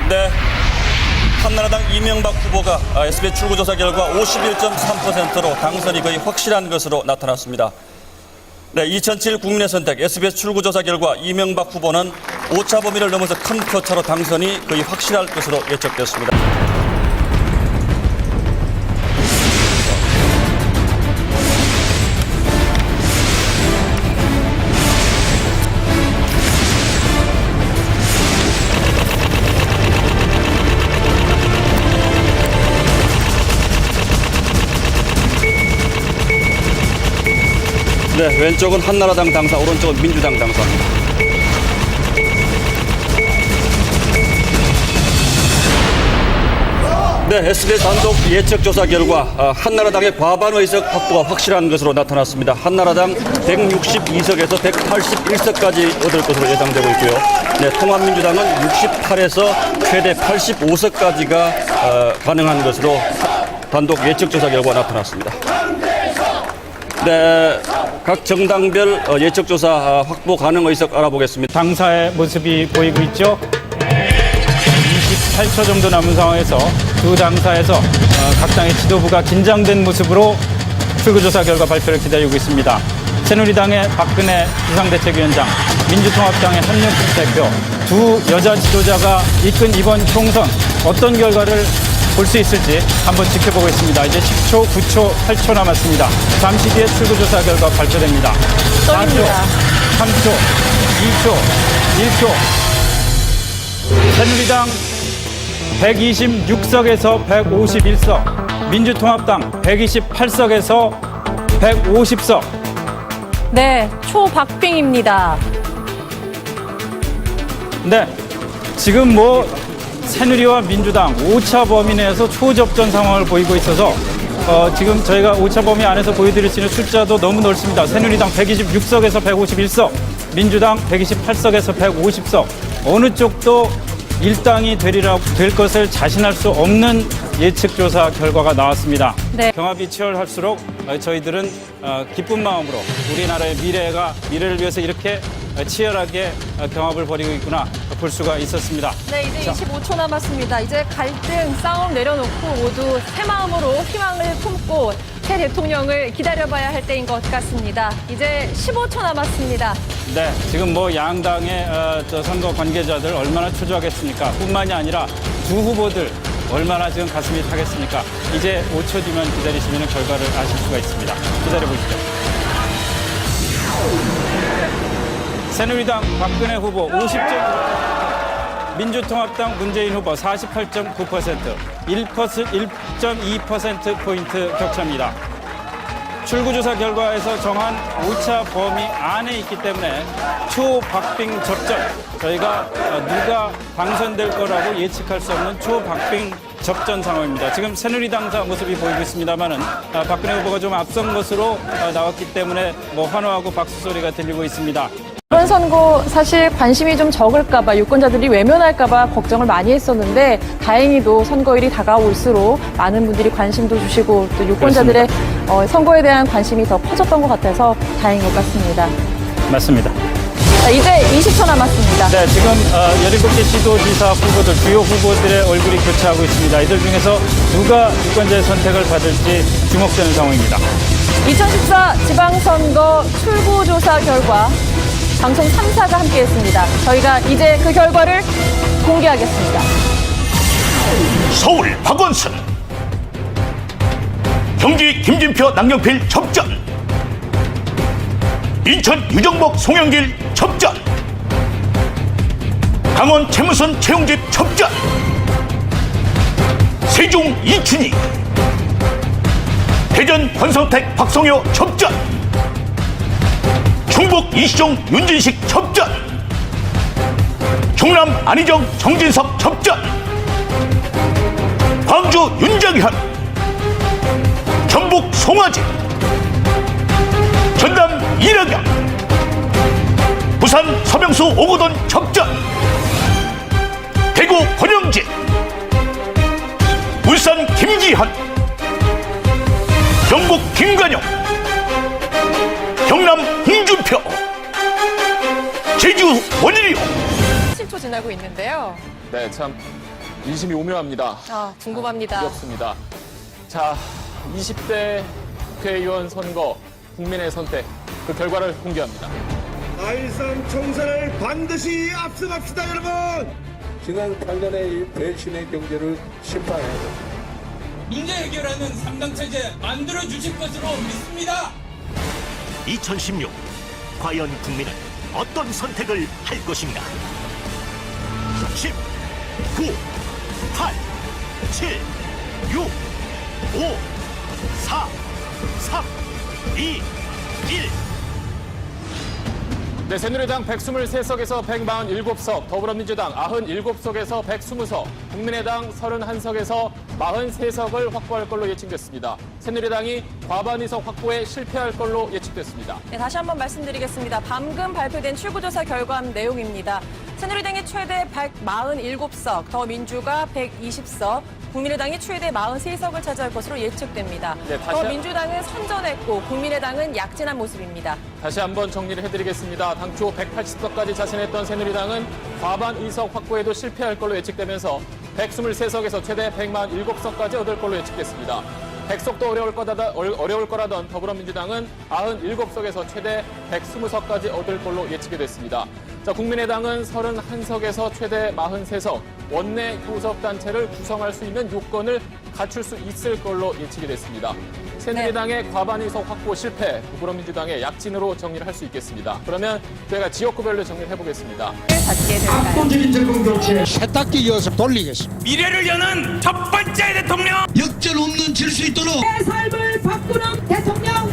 네, 한나라당 이명박 후보가 SBS 출구조사 결과 51.3%로 당선이 거의 확실한 것으로 나타났습니다. 네, 2007 국민의 선택 SBS 출구조사 결과 이명박 후보는 오차 범위를 넘어서 큰 표차로 당선이 거의 확실할 것으로 예측됐습니다. 네, 왼쪽은 한나라당 당사, 오른쪽은 민주당 당사입니다. 네, SBS 단독 예측조사 결과 한나라당의 과반 의석 확보가 확실한 것으로 나타났습니다. 한나라당 162석에서 181석까지 얻을 것으로 예상되고 있고요. 네, 통합민주당은 68에서 최대 85석까지가 가능한 것으로 단독 예측조사 결과 나타났습니다. 네, 각 정당별 예측조사 확보 가능 의석 알아보겠습니다. 당사의 모습이 보이고 있죠. 28초 정도 남은 상황에서 두 당사에서 각 당의 지도부가 긴장된 모습으로 출구조사 결과 발표를 기다리고 있습니다. 새누리당의 박근혜 비상대책위원장, 민주통합당의 한명숙 대표, 두 여자 지도자가 이끈 이번 총선 어떤 결과를 볼 수 있을지 한번 지켜보고 있습니다. 이제 10초, 9초, 8초 남았습니다. 잠시 뒤에 출구조사 결과 발표됩니다. 4초, 3초, 2초, 1초. 새누리당 126석에서 151석, 민주통합당 128석에서 150석. 네, 초박빙입니다. 네, 지금 새누리와 민주당 오차 범위 내에서 초접전 상황을 보이고 있어서 지금 저희가 오차 범위 안에서 보여드릴 수 있는 숫자도 너무 넓습니다. 새누리당 126석에서 151석, 민주당 128석에서 150석. 어느 쪽도 일당이 될 것을 자신할 수 없는 예측조사 결과가 나왔습니다. 네. 경합이 치열할수록 저희들은 기쁜 마음으로 우리나라의 미래를 위해서 이렇게 치열하게 경합을 벌이고 있구나 볼 수가 있었습니다. 네, 이제 25초 남았습니다. 이제 갈등, 싸움 내려놓고 모두 새 마음으로 희망을 품고 새 대통령을 기다려봐야 할 때인 것 같습니다. 이제 15초 남았습니다. 네, 지금 양당의 선거 관계자들 얼마나 초조하겠습니까? 뿐만이 아니라 두 후보들 얼마나 지금 가슴이 타겠습니까? 이제 5초 뒤만 기다리시면 결과를 아실 수가 있습니다. 기다려보시죠. 새누리당 박근혜 후보 50.5%, 민주통합당 문재인 후보 48.9%, 1.2%포인트 격차입니다. 출구조사 결과에서 정한 오차 범위 안에 있기 때문에 초박빙 접전, 저희가 누가 당선될 거라고 예측할 수 없는 초박빙 접전 상황입니다. 지금 새누리당사 모습이 보이고 있습니다만은 박근혜 후보가 좀 앞선 것으로 나왔기 때문에 환호하고 박수 소리가 들리고 있습니다. 이번 선거 사실 관심이 좀 적을까봐 유권자들이 외면할까봐 걱정을 많이 했었는데 다행히도 선거일이 다가올수록 많은 분들이 관심도 주시고 또 유권자들의 선거에 대한 관심이 더 커졌던 것 같아서 다행인 것 같습니다. 맞습니다. 자, 이제 20초 남았습니다. 네, 지금 17개 시도지사 후보들, 주요 후보들의 얼굴이 교차하고 있습니다. 이들 중에서 누가 유권자의 선택을 받을지 주목되는 상황입니다. 2014 지방선거 출구조사 결과 방송 3사가 함께했습니다. 저희가 이제 그 결과를 공개하겠습니다. 서울 박원순, 경기 김진표 남경필 접전, 인천 유정복 송영길 접전, 강원 최무선 최용집 접전, 세종 이춘희, 대전 권성택 박성효 접전, 충북 이시종 윤진식 접전, 충남 안희정 정진석 접전, 광주 윤정현, 경북 송화진, 전남 이낙연, 부산 서명수 오거돈 접전, 대구 권영진, 울산 김기현, 경북 김관영, 경남 홍준표, 제주 원희룡. 7초 지나고 있는데요. 네, 참 민심이 오묘합니다. 궁금합니다. 어렵습니다. 자, 20대 국회의원 선거 국민의 선택 그 결과를 공개합니다. 4.13 총선을 반드시 압승합시다, 여러분! 지난 8년의 배신의 경제를 심판해야 됩니다. 문제 해결하는 3당 체제 만들어 주실 것으로 믿습니다. 2016 과연 국민은 어떤 선택을 할 것인가? 10, 9, 8, 7, 6, 5, 4, 3, 2, 1. 네, 새누리당 123석에서 147석, 더불어민주당 97석에서 120석, 국민의당 31석에서 43석을 확보할 걸로 예측됐습니다. 새누리당이 과반 의석 확보에 실패할 걸로 예측됐습니다. 네, 다시 한번 말씀드리겠습니다. 방금 발표된 출구조사 결과 내용입니다. 새누리당이 최대 147석, 더민주가 120석, 국민의당이 최대 43석을 차지할 것으로 예측됩니다. 네, 더민주당은 선전했고 국민의당은 약진한 모습입니다. 다시 한번 정리를 해드리겠습니다. 당초 180석까지 자신했던 새누리당은 과반 의석 확보에도 실패할 걸로 예측되면서 123석에서 최대 147석까지 얻을 걸로 예측됐습니다. 100석도 어려울 거라던 더불어민주당은 97석에서 최대 120석까지 얻을 걸로 예측이 됐습니다. 자, 국민의당은 31석에서 최대 43석, 원내 교섭단체를 구성할 수 있는 요건을 갖출 수 있을 걸로 예측이 됐습니다. 새누리당의 과반 의석 확보 실패, 더불어민주당의 약진으로 정리를 할 수 있겠습니다. 그러면 저희가 지역구별로 정리를 해보겠습니다. 압도적인 정권 교체. 세탁기 이어서 돌리겠습니다. 미래를 여는 첫 번째 대통령. 역전 없는 질 수 있도록 내 삶을 바꾸는 대통령.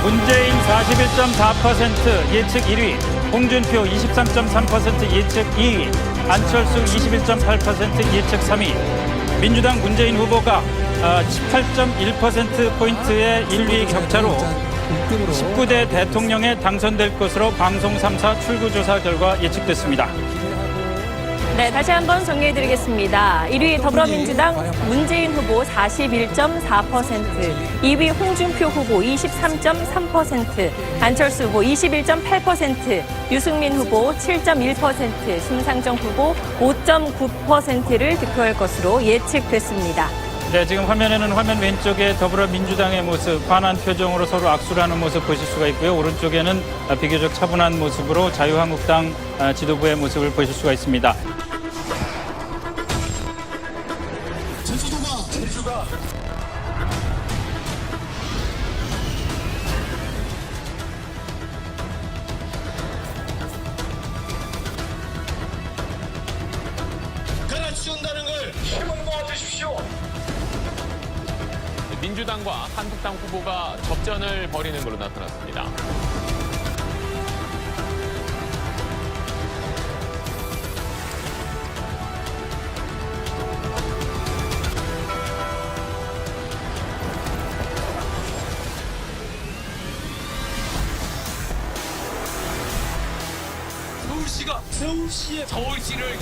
문재인 41.4% 예측 1위, 홍준표 23.3% 예측 2위, 안철수 21.8% 예측 3위, 민주당 문재인 후보가 18.1%포인트의 1위 격차로 19대 대통령에 당선될 것으로 방송 3사 출구조사 결과 예측됐습니다. 네, 다시 한번 정리해드리겠습니다. 1위 더불어민주당 문재인 후보 41.4%, 2위 홍준표 후보 23.3%, 안철수 후보 21.8%, 유승민 후보 7.1%, 심상정 후보 5.9%를 득표할 것으로 예측됐습니다. 네, 지금 화면에는 화면 왼쪽에 더불어민주당의 모습, 환한 표정으로 서로 악수를 하는 모습 보실 수가 있고요. 오른쪽에는 비교적 차분한 모습으로 자유한국당 지도부의 모습을 보실 수가 있습니다. 제주도가 갈아치운다는 걸 힘을 모아주십시오. 민주당과 한국당 후보가 접전을 벌이는 걸로 나타났습니다. 서울시를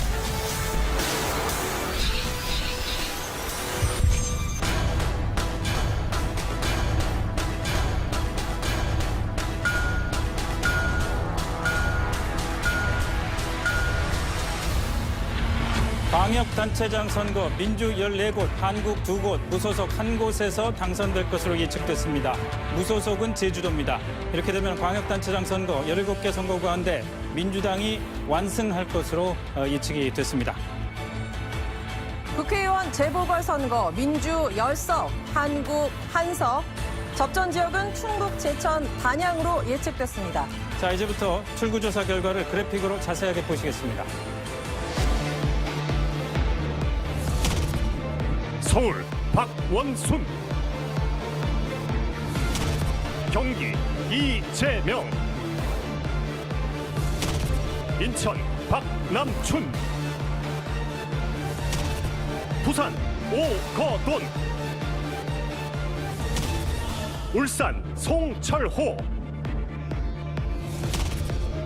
광역단체장 선거 민주 14곳, 한국 2곳, 무소속 1곳에서 당선될 것으로 예측됐습니다. 무소속은 제주도입니다. 이렇게 되면 광역단체장 선거 17개 선거 가운데 민주당이 완승할 것으로 예측이 됐습니다. 국회의원 재보궐선거 민주 10석, 한국 1석, 접전 지역은 충북, 제천, 단양으로 예측됐습니다. 자, 이제부터 출구조사 결과를 그래픽으로 자세하게 보시겠습니다. 서울 박원순, 경기 이재명, 인천 박남춘, 부산 오거돈, 울산 송철호,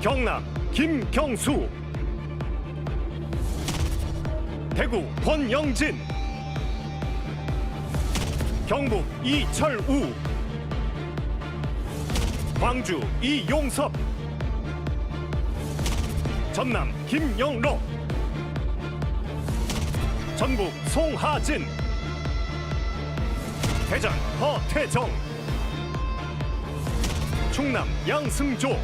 경남 김경수, 대구 권영진, 경북 이철우, 광주 이용섭, 전남 김영록, 전북 송하진, 대전 허태정, 충남 양승조,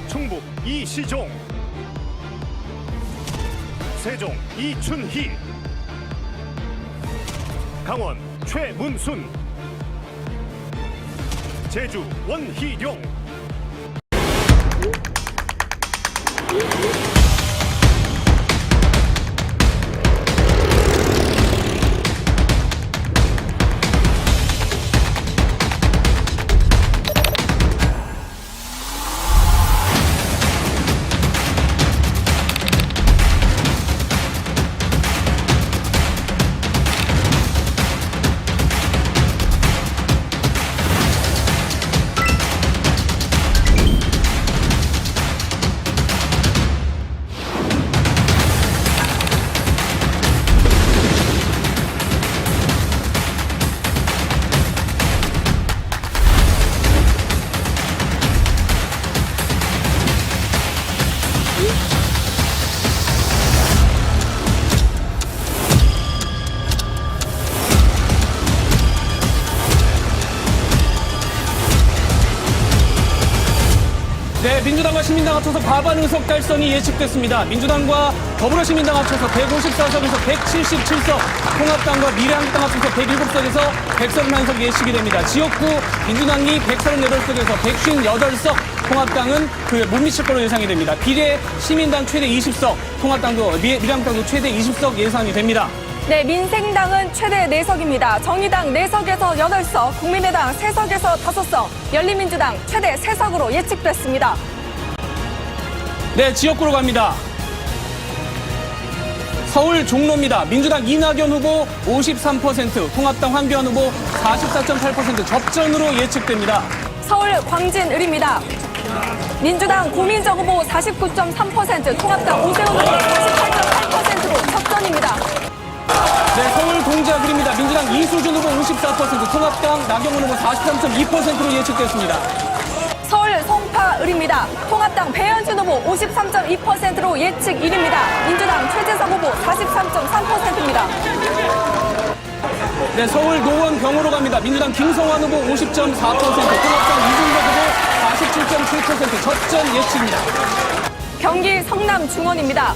충북 이시종, 세종 이춘희, 강원 최문순, 제주 원희룡. 네, 민주당과 시민당 합쳐서 과반 의석 달성이 예측됐습니다. 민주당과 더불어시민당 합쳐서 154석에서 177석, 통합당과 미래한국당 합쳐서 107석에서 131석 예측이 됩니다. 지역구 민주당이 138석에서 158석, 통합당은 못 미칠 걸로 예상이 됩니다. 비례 시민당 최대 20석, 통합당도 미래한국당도 최대 20석 예상이 됩니다. 네, 민생당은 최대 4석입니다. 정의당 4석에서 8석, 국민의당 3석에서 5석, 열린민주당 최대 3석으로 예측됐습니다. 네, 지역구로 갑니다. 서울 종로입니다. 민주당 이낙연 후보 53%, 통합당 황교안 후보 44.8% 접전으로 예측됩니다. 서울 광진을입니다. 민주당 고민정 후보 49.3%, 통합당 오세훈 후보 48.8%로 접전입니다. 네, 서울 동작을입니다. 민주당 이수준 후보 54%, 통합당 나경원 후보 43.2%로 예측됐습니다. 서울 송파을입니다. 통합당 배현진 후보 53.2%로 예측 1위입니다. 민주당 최재성 후보 43.3%입니다. 네, 서울 노원 병으로 갑니다. 민주당 김성환 후보 50.4%, 통합당 이준석 후보 47.7% 접전 예측입니다. 경기 성남 중원입니다.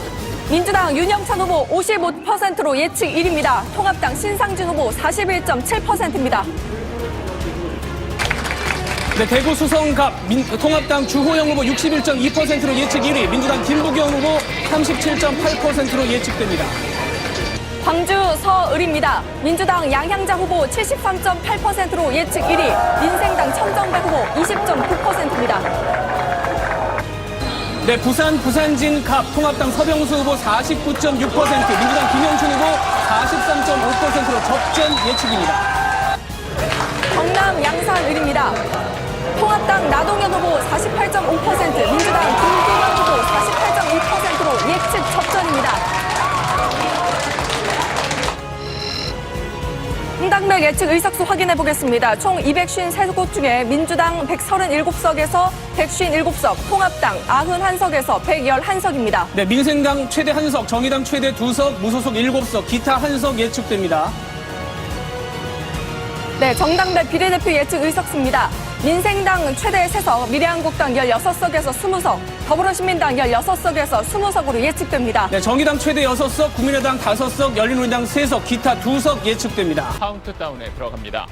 민주당 윤영찬 후보 55%로 예측 1위입니다. 통합당 신상진 후보 41.7%입니다. 네, 대구 수성갑 통합당 주호영 후보 61.2%로 예측 1위, 민주당 김부겸 후보 37.8%로 예측됩니다. 광주 서을입니다. 민주당 양향자 후보 73.8%로 예측 1위, 민생당 천정백 후보 20.9%입니다. 네, 부산진 갑 통합당 서병수 후보 49.6%, 민주당 김영춘 후보 43.5%로 접전 예측입니다. 경남 양산을입니다. 통합당 나동현 후보 48.5%, 민주당 김기현 후보 48.2%로 예측 접전입니다. 홍당별 예측 의석수 확인해 보겠습니다. 총 253곳 중에 민주당 137석에서 157석, 통합당 91석에서 111석입니다. 네, 민생당 최대 1석, 정의당 최대 2석, 무소속 7석, 기타 1석 예측됩니다. 네, 정당별 비례대표 예측 의석수입니다. 민생당 최대 3석, 미래한국당 16석에서 20석, 더불어시민당 16석에서 20석으로 예측됩니다. 네, 정의당 최대 6석, 국민의당 5석, 열린우리당 3석, 기타 2석 예측됩니다. 카운트다운에 들어갑니다.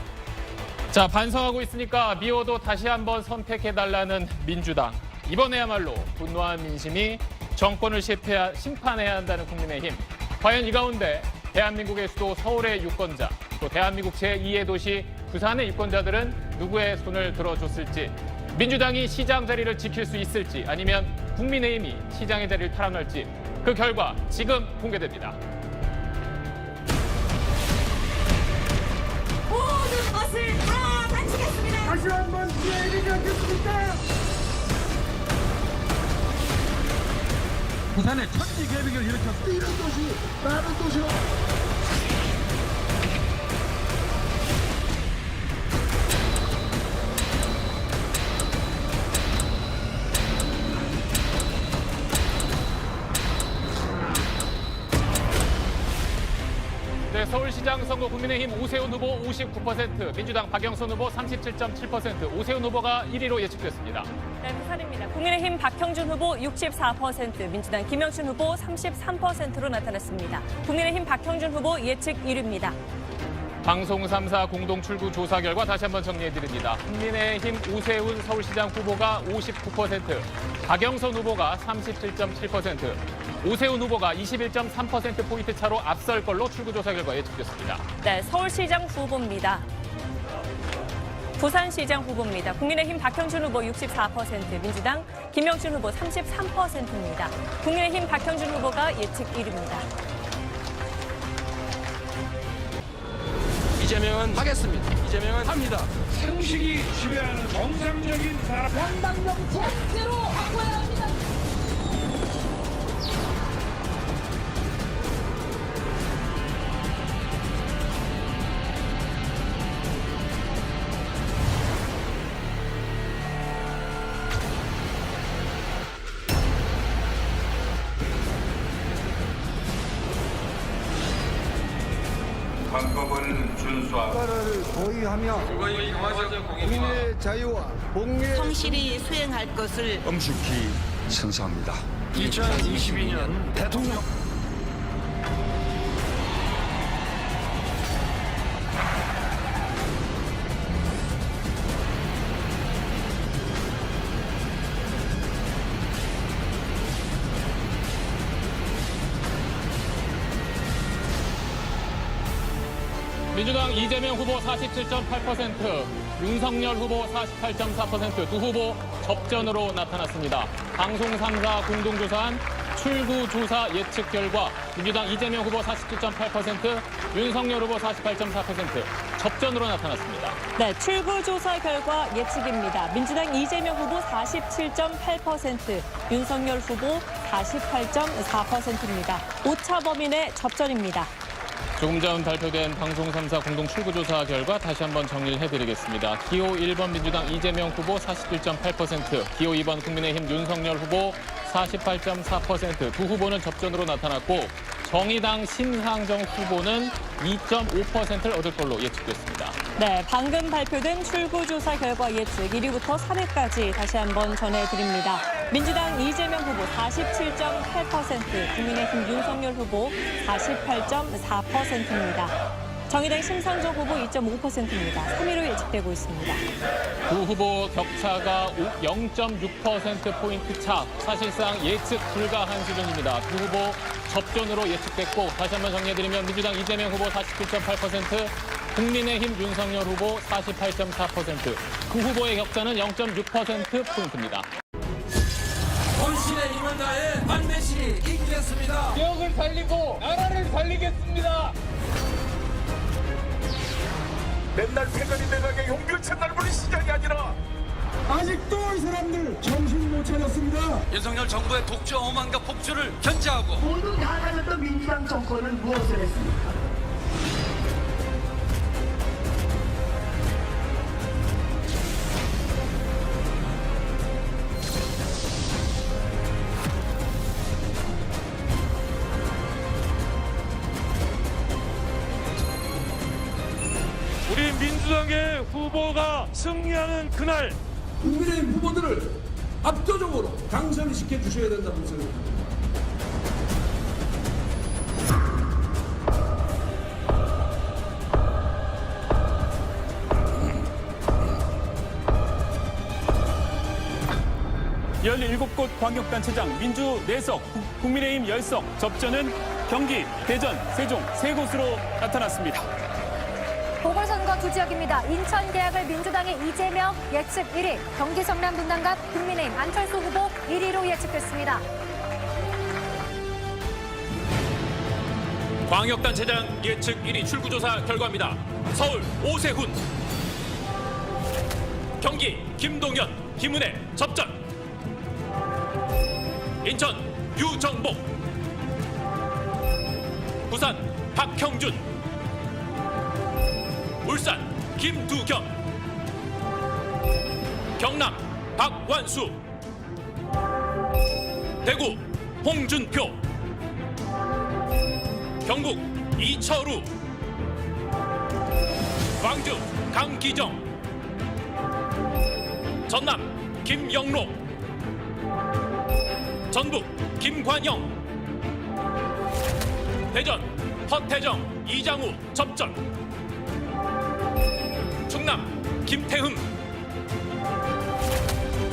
자, 반성하고 있으니까 미워도 다시 한번 선택해달라는 민주당. 이번에야말로 분노한 민심이 정권을 심판해야 한다는 국민의힘. 과연 이 가운데 대한민국의 수도 서울의 유권자, 또 대한민국 제2의 도시 부산의 유권자들은 누구의 손을 들어줬을지, 민주당이 시장 자리를 지킬 수 있을지, 아니면 국민의힘이 시장의 자리를 탈환할지, 그 결과 지금 공개됩니다. 모든 것을 다 바치겠습니다. 다시 한번 기회를 얻겠습니까? 부산의 천지 계획을 일으켰어. 이런 도시, 다른 도시로. 네, 서울시장 선거 국민의힘 오세훈 후보 59%, 민주당 박영선 후보 37.7%, 오세훈 후보가 1위로 예측됐습니다. 네, 부산입니다. 국민의힘 박형준 후보 64%, 민주당 김영춘 후보 33%로 나타났습니다. 국민의힘 박형준 후보 예측 1위입니다. 방송 3사 공동 출구 조사 결과 다시 한번 정리해드립니다. 국민의힘 오세훈 서울시장 후보가 59%, 박영선 후보가 37.7%, 오세훈 후보가 21.3%포인트 차로 앞설 걸로 출구조사 결과 예측됐습니다. 네, 서울시장 후보입니다. 부산시장 후보입니다. 국민의힘 박형준 후보 64%, 민주당 김영춘 후보 33%입니다. 국민의힘 박형준 후보가 예측 1위입니다. 이재명은 하겠습니다. 이재명은 합니다. 상식이 지배하는 정상적인 나라. 양당 정책 제로 바꿔야 합니다. 헌법을 준수하고 나라를 보위하며 국민의 자유와 공의 성실히 수행할 것을 엄숙히 선서합니다. 2022년 대통령 민주당 이재명 후보 47.8%, 윤석열 후보 48.4%, 두 후보 접전으로 나타났습니다. 방송 3사 공동조사한 출구조사 예측 결과 민주당 이재명 후보 47.8%, 윤석열 후보 48.4%, 접전으로 나타났습니다. 네, 출구조사 결과 예측입니다. 민주당 이재명 후보 47.8%, 윤석열 후보 48.4%입니다. 오차 범인의 접전입니다. 조금 전 발표된 방송 3사 공동 출구조사 결과 다시 한번 정리를 해드리겠습니다. 기호 1번 민주당 이재명 후보 41.8%, 기호 2번 국민의힘 윤석열 후보 48.4%, 두 후보는 접전으로 나타났고 정의당 신상정 후보는 2.5%를 얻을 걸로 예측됐습니다. 네, 방금 발표된 출구조사 결과 예측 1위부터 3위까지 다시 한번 전해드립니다. 민주당 이재명 후보 47.8%, 국민의힘 윤석열 후보 48.4%입니다. 정의당 심상정 후보 2.5%입니다. 3위로 예측되고 있습니다. 두 후보 격차가 0.6%포인트 차, 사실상 예측 불가한 수준입니다. 두 후보 접전으로 예측됐고 다시 한번 정리해드리면 민주당 이재명 후보 47.8%, 국민의힘 윤석열 후보 48.4%, 두 후보의 격차는 0.6%포인트입니다. 본신의 힘을 다해 반드시 이기겠습니다. 지역을 살리고 나라를 살리겠습니다. 맨날 패거리 매각에 용기를 찾는 분이 시장이 아니라 아직도 이 사람들 정신 못 차렸습니다. 윤석열 정부의 독주 어만과 폭주를 견제하고 모두 다 가졌던 민주당 정권은 무엇을 했습니까? 우리 민주당의 후보가 승리하는 그날 국민의힘 후보들을 압도적으로 당선시켜 주셔야 된다고 생각합니다. 열일곱 곳 광역단체장 민주 4석, 국민의힘 10석, 접전은 경기, 대전, 세종 3곳으로 나타났습니다. 보궐선거 두 지역입니다. 인천 계약을 민주당의 이재명 예측 1위, 경기 성남 분당갑 국민의힘 안철수 후보 1위로 예측됐습니다. 광역단체장 예측 1위 출구조사 결과입니다. 서울 오세훈, 경기 김동연, 김은혜 접전. 인천 유정복, 부산 박형준, 울산 김두겸, 경남 박완수, 대구 홍준표, 경북 이철우, 광주 강기정, 전남 김영록, 전북 김관영, 대전 허태정 이장우 접전. 충남 김태흠,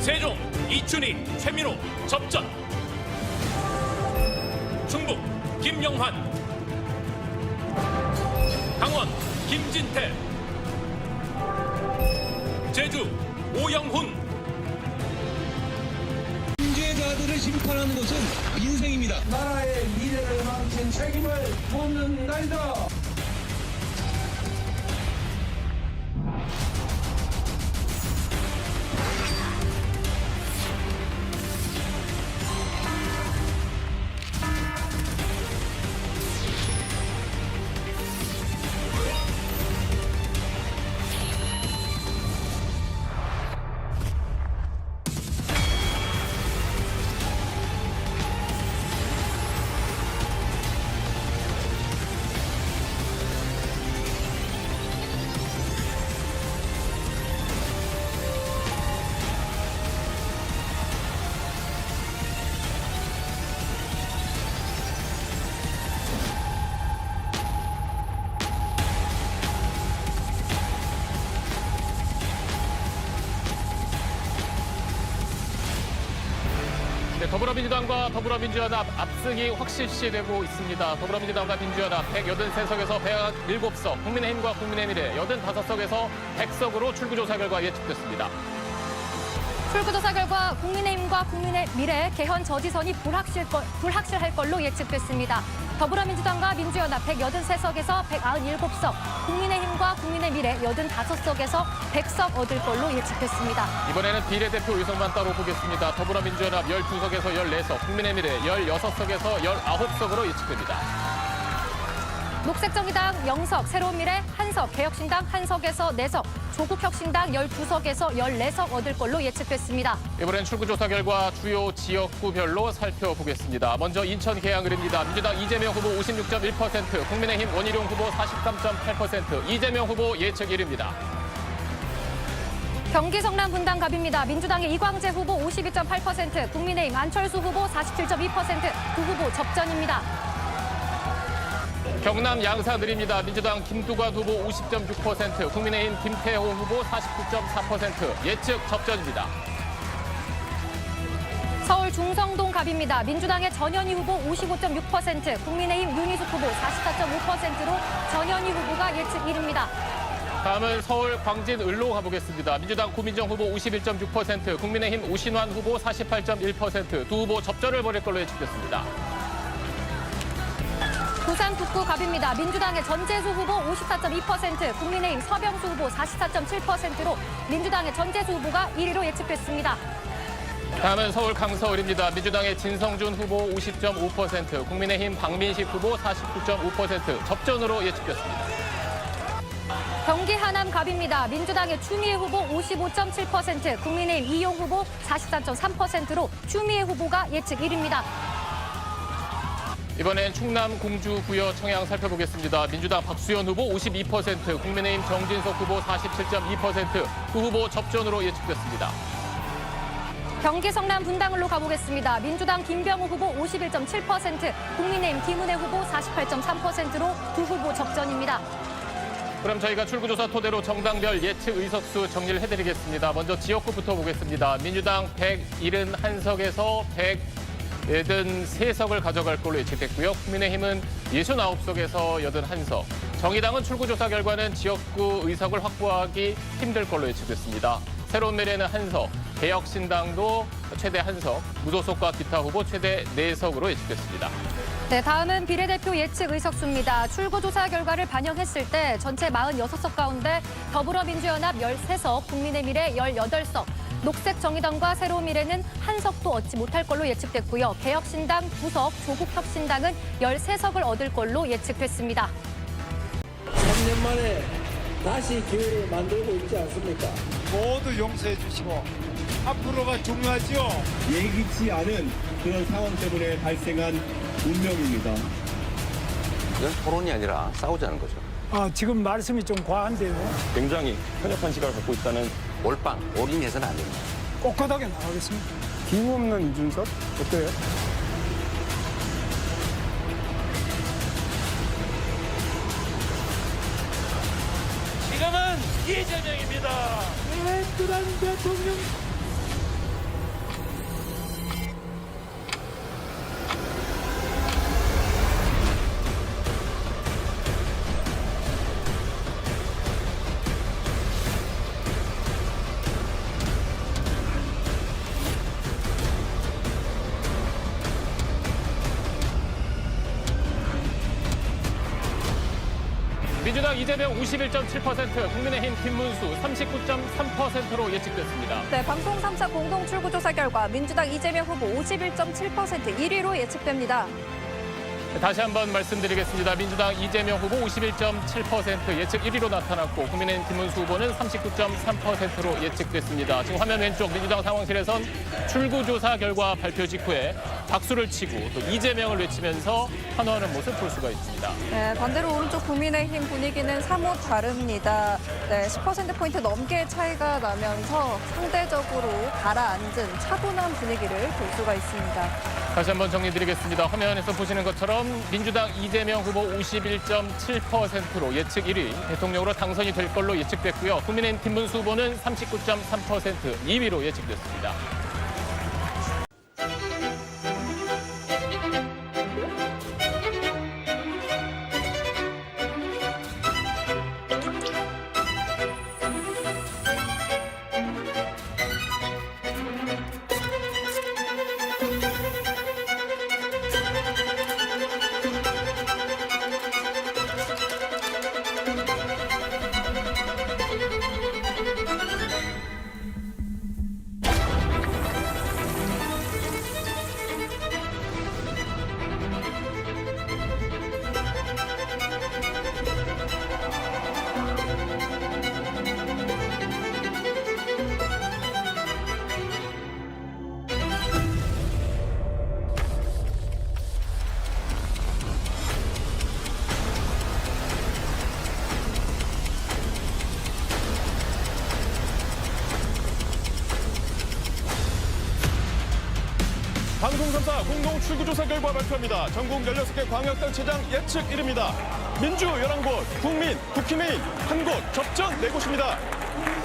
세종 이춘희 최민호 접전. 충북 김영환, 강원 김진태, 제주 오영훈. 범죄자들을 심판하는 것은 인생입니다. 나라의 미래를 망친 책임을 묻는 날이다. 더불어민주당과 더불어민주연합 압승이 확실시되고 있습니다. 더불어민주당과 민주연합 183석에서 107석, 국민의힘과 국민의미래 85석에서 100석으로 출구조사 결과 예측됐습니다. 출구조사 결과 국민의힘과 국민의미래 개헌 저지선이 불확실할 걸로 예측됐습니다. 더불어민주당과 민주연합 183석에서 197석, 국민의힘과 국민의미래 85석에서 100석 얻을 걸로 예측됐습니다. 이번에는 비례대표 의석만 따로 보겠습니다. 더불어민주연합 12석에서 14석, 국민의미래 16석에서 19석으로 예측됩니다. 녹색정의당 0석, 새로운미래 1석, 개혁신당 1석에서 4석, 조국혁신당 12석에서 14석 얻을 걸로 예측됐습니다. 이번엔 출구조사 결과 주요 지역구별로 살펴보겠습니다. 먼저 인천 계양을입니다. 민주당 이재명 후보 56.1%, 국민의힘 원희룡 후보 43.8%, 이재명 후보 예측 1위입니다. 경기 성남 분당갑입니다. 민주당의 이광재 후보 52.8%, 국민의힘 안철수 후보 47.2%, 두 후보 접전입니다. 경남 양사늘입니다. 민주당 김두관 후보 50.6%, 국민의힘 김태호 후보 49.4%, 예측 접전입니다. 서울 중성동갑입니다. 민주당의 전현희 후보 55.6%, 국민의힘 윤희숙 후보 44.5%로 전현희 후보가 예측 1위입니다. 다음은 서울 광진을로 가보겠습니다. 민주당 고민정 후보 51.6%, 국민의힘 우신환 후보 48.1%, 두 후보 접전을 벌일 걸로 예측됐습니다. 부산 북구갑입니다. 민주당의 전재수 후보 54.2%, 국민의힘 서병수 후보 44.7%로 민주당의 전재수 후보가 1위로 예측됐습니다. 다음은 서울 강서을입니다. 민주당의 진성준 후보 50.5%, 국민의힘 박민식 후보 49.5%, 접전으로 예측됐습니다. 경기 하남갑입니다. 민주당의 추미애 후보 55.7%, 국민의힘 이용 후보 44.3%로 추미애 후보가 예측 1위입니다. 이번엔 충남 공주 부여 청양 살펴보겠습니다. 민주당 박수현 후보 52%, 국민의힘 정진석 후보 47.2%, 두 후보 접전으로 예측됐습니다. 경기 성남 분당을로 가보겠습니다. 민주당 김병우 후보 51.7%, 국민의힘 김은혜 후보 48.3%로 두 후보 접전입니다. 그럼 저희가 출구조사 토대로 정당별 예측 의석수 정리를 해드리겠습니다. 먼저 지역구부터 보겠습니다. 민주당 171석에서 183석을 가져갈 걸로 예측됐고요. 국민의힘은 69석에서 81석. 정의당은 출구조사 결과는 지역구 의석을 확보하기 힘들 걸로 예측됐습니다. 새로운 미래는 1석, 개혁신당도 최대 1석, 무소속과 기타 후보 최대 4석으로 예측됐습니다. 네, 다음은 비례대표 예측 의석수입니다. 출구조사 결과를 반영했을 때 전체 46석 가운데 더불어민주연합 13석, 국민의미래 18석, 녹색정의당과 새로운미래는 1석도 얻지 못할 걸로 예측됐고요. 개혁신당 2석, 조국혁신당은 13석을 얻을 걸로 예측됐습니다. 3년 만에 다시 기회를 만들고 있지 않습니까? 모두 용서해 주시고 앞으로가 중요하지요. 예기치 않은 그런 상황 때문에 발생한 운명입니다. 이건 토론이 아니라 싸우자는 거죠. 지금 말씀이 좀 과한데요. 굉장히 편협한 시각을 갖고 있다는 몰빵, 올인해서는 안 됩니다. 꼿꼿하게 나가겠습니다. 힘없는 이준석 어때요? 지금은 이재명입니다. 뚜란 대통령. 민주당 이재명 51.7%, 국민의힘 김문수 39.3%로 예측됐습니다. 네, 방송 3차 공동 출구조사 결과 민주당 이재명 후보 51.7% 1위로 예측됩니다. 다시 한번 말씀드리겠습니다. 민주당 이재명 후보 51.7% 예측 1위로 나타났고 국민의힘 김문수 후보는 39.3%로 예측됐습니다. 지금 화면 왼쪽 민주당 상황실에선 출구조사 결과 발표 직후에 박수를 치고 또 이재명을 외치면서 환호하는 모습 볼 수가 있습니다. 네, 반대로 오른쪽 국민의힘 분위기는 사뭇 다릅니다. 네, 10%포인트 넘게 차이가 나면서 상대적으로 가라앉은 차분한 분위기를 볼 수가 있습니다. 다시 한번 정리드리겠습니다. 화면에서 보시는 것처럼 민주당 이재명 후보 51.7%로 예측 1위, 대통령으로 당선이 될 걸로 예측됐고요. 국민의힘 김문수 후보는 39.3% 2위로 예측됐습니다. 방송 3사 공동 출구조사 결과 발표합니다. 전국 16개 광역단체장 예측 1위입니다. 민주 11곳, 국민, 국힘의힘 1곳, 접전 4곳입니다.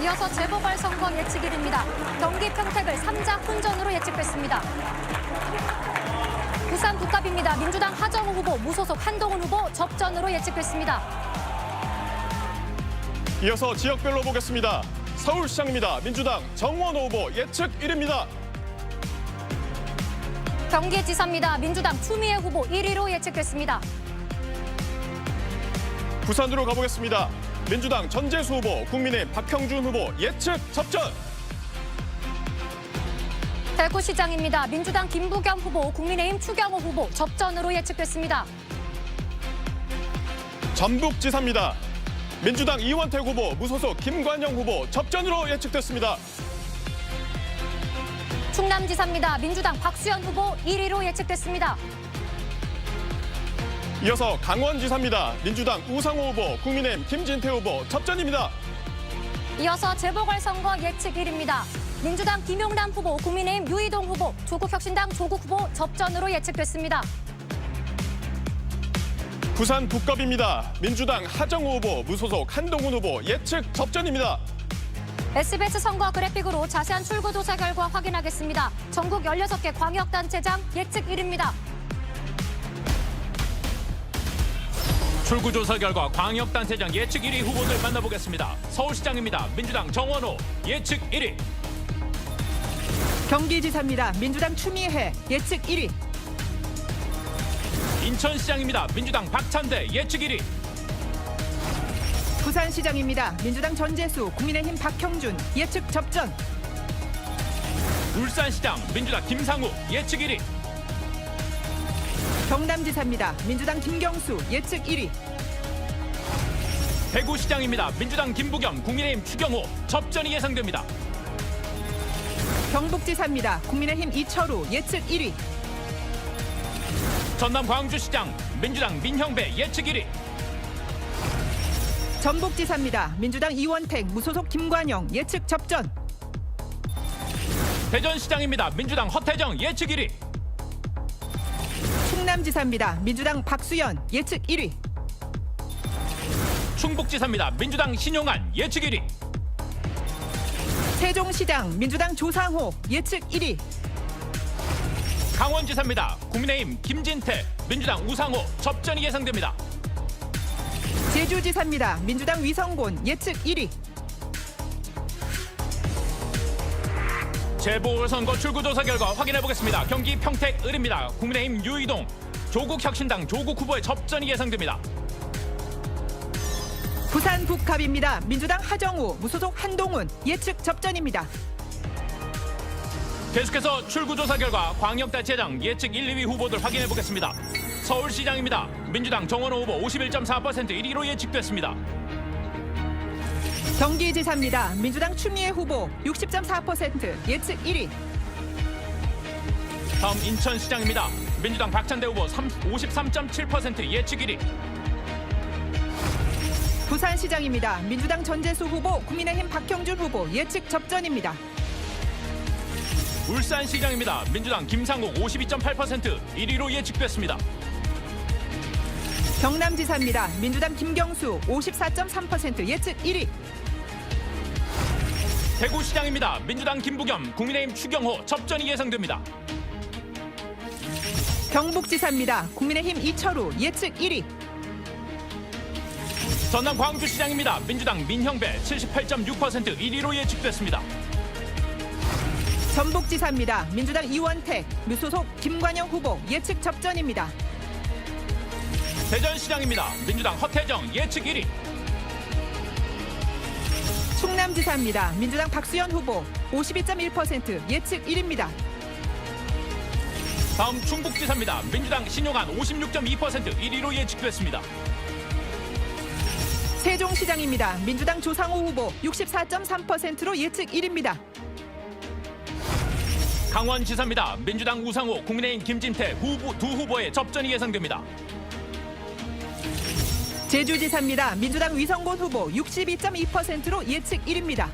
이어서 재보궐선거 예측 1위입니다. 경기 평택을 3자 혼전으로 예측됐습니다. 부산 북갑입니다. 민주당 하정우 후보, 무소속 한동훈 후보 접전으로 예측됐습니다. 이어서 지역별로 보겠습니다. 서울시장입니다. 민주당 정원호 후보 예측 1위입니다. 경기지사입니다. 민주당 추미애 후보 1위로 예측됐습니다. 부산으로 가보겠습니다. 민주당 전재수 후보, 국민의힘 박형준 후보 예측 접전. 대구시장입니다. 민주당 김부겸 후보, 국민의힘 추경호 후보 접전으로 예측됐습니다. 전북지사입니다. 민주당 이원택 후보, 무소속 김관영 후보 접전으로 예측됐습니다. 충남지사입니다. 민주당 박수현 후보 1위로 예측됐습니다. 이어서 강원지사입니다. 민주당 우상호 후보, 국민의힘 김진태 후보 접전입니다. 이어서 재보궐선거 예측 1위입니다. 민주당 김용남 후보, 국민의힘 유이동 후보, 조국혁신당 조국 후보 접전으로 예측됐습니다. 부산 북갑입니다. 민주당 하정우 후보, 무소속 한동훈 후보 예측 접전입니다. SBS 선거 그래픽으로 자세한 출구조사 결과 확인하겠습니다. 전국 16개 광역단체장 예측 1위입니다. 출구조사 결과 광역단체장 예측 1위 후보들 만나보겠습니다. 서울시장입니다. 민주당 정원호 예측 1위. 경기지사입니다. 민주당 추미애 예측 1위. 인천시장입니다. 민주당 박찬대 예측 1위. 부산시장입니다. 민주당 전재수, 국민의힘 박형준 예측 접전. 울산시장 민주당 김상우 예측 1위. 경남지사입니다. 민주당 김경수 예측 1위. 대구시장입니다. 민주당 김부겸, 국민의힘 추경호 접전이 예상됩니다. 경북지사입니다. 국민의힘 이철우 예측 1위. 전남 광주시장 민주당 민형배 예측 1위. 전북지사입니다. 민주당 이원택, 무소속 김관영 예측 접전. 대전시장입니다. 민주당 허태정 예측 1위. 충남지사입니다. 민주당 박수연 예측 1위. 충북지사입니다. 민주당 신용환 예측 1위. 세종시장 민주당 조상호 예측 1위. 강원지사입니다. 국민의힘 김진태, 민주당 우상호 접전이 예상됩니다. 제주지사입니다. 민주당 위성곤 예측 1위. 재보궐선거 출구조사 결과 확인해보겠습니다. 경기 평택 을입니다. 국민의힘 유이동, 조국혁신당 조국 후보의 접전이 예상됩니다. 부산 북갑입니다. 민주당 하정우, 무소속 한동훈 예측 접전입니다. 계속해서 출구조사 결과 광역단체장 예측 1, 2위 후보들 확인해보겠습니다. 서울시장입니다. 민주당 정원호 후보 51.4% 1위로 예측됐습니다. 경기지사입니다. 민주당 추미애 후보 60.4% 예측 1위. 다음 인천시장입니다. 민주당 박찬대 후보 53.7% 예측 1위. 부산시장입니다. 민주당 전재수 후보, 국민의힘 박형준 후보 예측 접전입니다. 울산시장입니다. 민주당 김상욱 52.8% 1위로 예측됐습니다. 경남지사입니다. 민주당 김경수 54.3% 예측 1위. 대구시장입니다. 민주당 김부겸, 국민의힘 추경호 접전이 예상됩니다. 경북지사입니다. 국민의힘 이철우 예측 1위. 전남 광주시장입니다. 민주당 민형배 78.6% 1위로 예측됐습니다. 전북지사입니다. 민주당 이원택, 무소속 김관영 후보 예측 접전입니다. 대전시장입니다. 민주당 허태정 예측 1위. 충남지사입니다. 민주당 박수연 후보 52.1% 예측 1위입니다. 다음 충북지사입니다. 민주당 신용환 56.2% 1위로 예측됐습니다. 세종시장입니다. 민주당 조상호 후보 64.3%로 예측 1위입니다. 강원지사입니다. 민주당 우상호, 국민의힘 김진태 두 후보의 접전이 예상됩니다. 제주지사입니다. 민주당 위성곤 후보 62.2%로 예측 1위입니다.